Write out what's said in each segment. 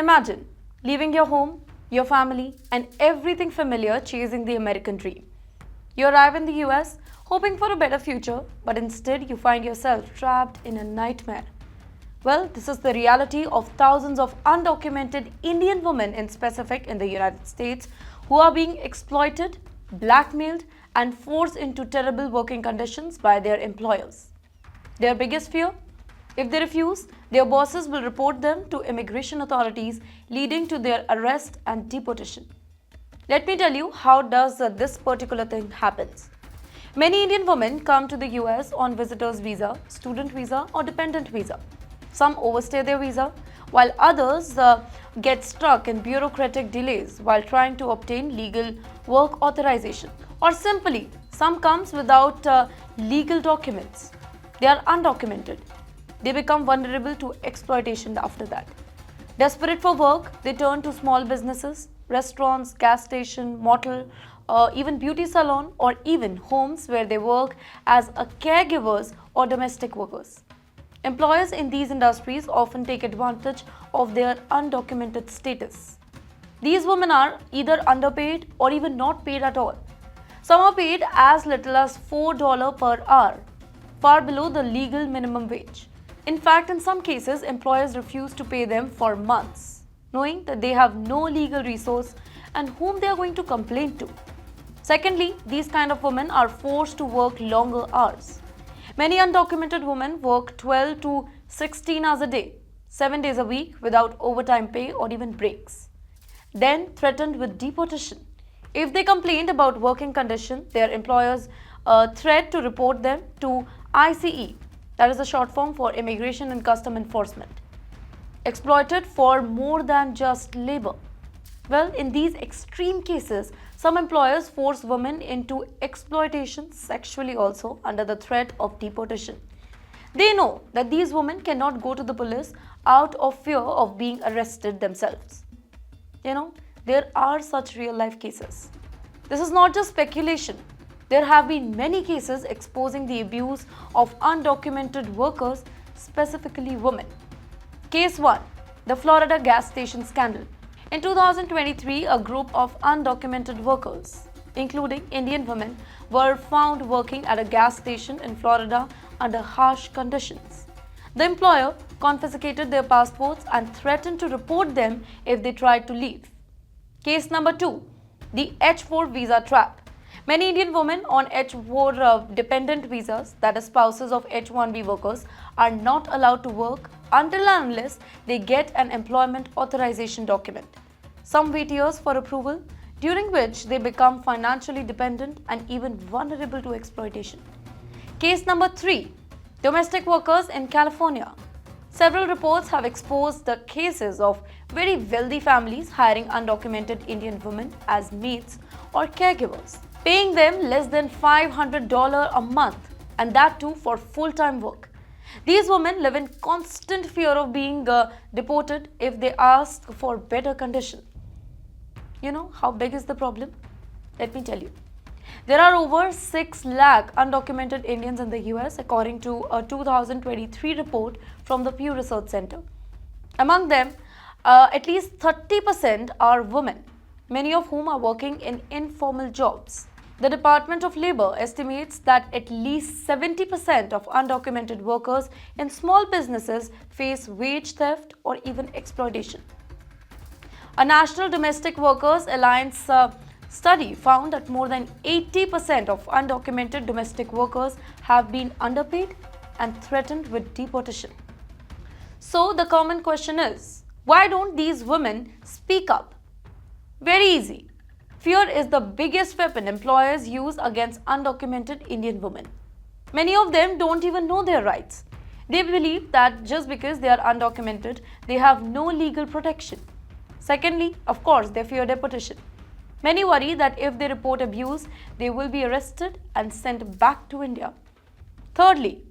Imagine leaving your home, your family, and everything familiar chasing the American dream. You arrive in the US hoping for a better future, but instead you find yourself trapped in a nightmare. Well, this is the reality of thousands of undocumented Indian women in specific in the United States who are being exploited, blackmailed, and forced into terrible working conditions by their employers. Their biggest fear? If they refuse, their bosses will report them to immigration authorities, leading to their arrest and deportation. Let me tell you how does this particular thing happens. Many Indian women come to the US on visitor's visa, student visa, or dependent visa. Some overstay their visa, while others get stuck in bureaucratic delays while trying to obtain legal work authorization. Or simply, some comes without legal documents. They are undocumented. They become vulnerable to exploitation after that. Desperate for work, they turn to small businesses, restaurants, gas station, motel, even beauty salon, or even homes where they work as a caregivers or domestic workers. Employers in these industries often take advantage of their undocumented status. These women are either underpaid or even not paid at all. Some are paid as little as $4 per hour, far below the legal minimum wage. In fact, in some cases, employers refuse to pay them for months, knowing that they have no legal resource and whom they are going to complain to. Secondly, these kind of women are forced to work longer hours. Many undocumented women work 12 to 16 hours a day, 7 days a week without overtime pay or even breaks. Then threatened with deportation. If they complained about working conditions, their employers threat to report them to ICE, that is a short form for Immigration and Custom Enforcement. Exploited for more than just labor. Well, in these extreme cases, some employers force women into exploitation sexually also under the threat of deportation. They know that these women cannot go to the police out of fear of being arrested themselves. There are such real life cases. This is not just speculation. There have been many cases exposing the abuse of undocumented workers, specifically women. Case 1. The Florida gas station scandal. In 2023, a group of undocumented workers, including Indian women, were found working at a gas station in Florida under harsh conditions. The employer confiscated their passports and threatened to report them if they tried to leave. Case number 2. The H-4 visa trap. Many Indian women on H-4 dependent visas, that is spouses of H-1B workers, are not allowed to work until and unless they get an employment authorization document. Some wait years for approval, during which they become financially dependent and even vulnerable to exploitation. Case number 3. Domestic workers in California. Several reports have exposed the cases of very wealthy families hiring undocumented Indian women as maids or caregivers, paying them less than $500 a month, and that too for full-time work. These women live in constant fear of being deported if they ask for better conditions. You know how big is the problem? Let me tell you. There are over 6 lakh undocumented Indians in the US according to a 2023 report from the Pew Research Center. Among them, at least 30% are women, many of whom are working in informal jobs. The Department of Labor estimates that at least 70% of undocumented workers in small businesses face wage theft or even exploitation. A National Domestic Workers Alliance study found that more than 80% of undocumented domestic workers have been underpaid and threatened with deportation. So the common question is, why don't these women speak up? Very easy. Fear is the biggest weapon employers use against undocumented Indian women. Many of them don't even know their rights. They believe that just because they are undocumented, they have no legal protection. Secondly, of course, they fear deportation. Many worry that if they report abuse, they will be arrested and sent back to India. Thirdly,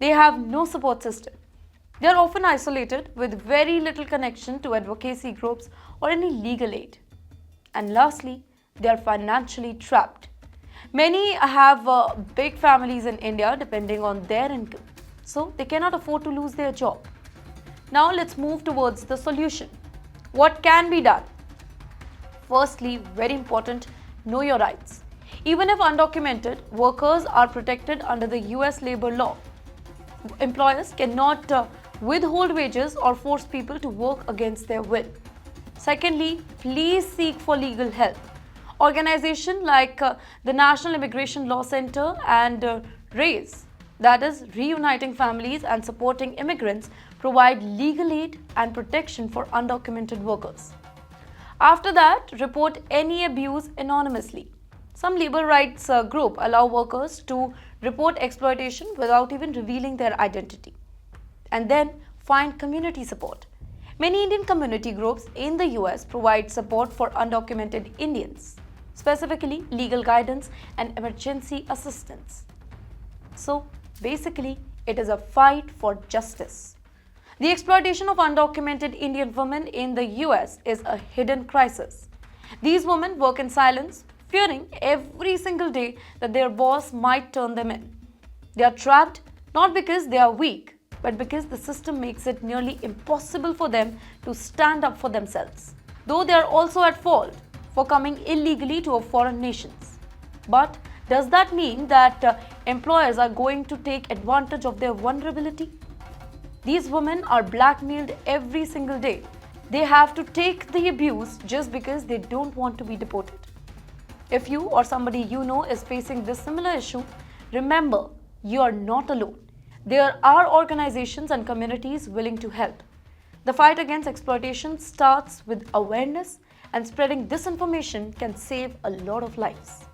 they have no support system. They are often isolated with very little connection to advocacy groups or any legal aid. And lastly, they are financially trapped. Many have big families in India depending on their income, so they cannot afford to lose their job. Now let's move towards the solution. What can be done? Firstly, very important, know your rights. Even if undocumented, workers are protected under the US labor law. Employers cannot withhold wages or force people to work against their will. Secondly, please seek for legal help. Organizations like the National Immigration Law Center and RAISE, that is Reuniting Families and Supporting Immigrants, provide legal aid and protection for undocumented workers. After that, report any abuse anonymously. Some labor rights groups allow workers to report exploitation without even revealing their identity. And then find community support. Many Indian community groups in the US provide support for undocumented Indians, specifically legal guidance and emergency assistance. So basically, it is a fight for justice. The exploitation of undocumented Indian women in the US is a hidden crisis. These women work in silence, fearing every single day that their boss might turn them in. They are trapped not because they are weak, but because the system makes it nearly impossible for them to stand up for themselves. Though they are also at fault for coming illegally to a foreign nations. But does that mean that employers are going to take advantage of their vulnerability? These women are blackmailed every single day. They have to take the abuse just because they don't want to be deported. If you or somebody you know is facing this similar issue, remember, you are not alone. There are organizations and communities willing to help. The fight against exploitation starts with awareness, and spreading disinformation can save a lot of lives.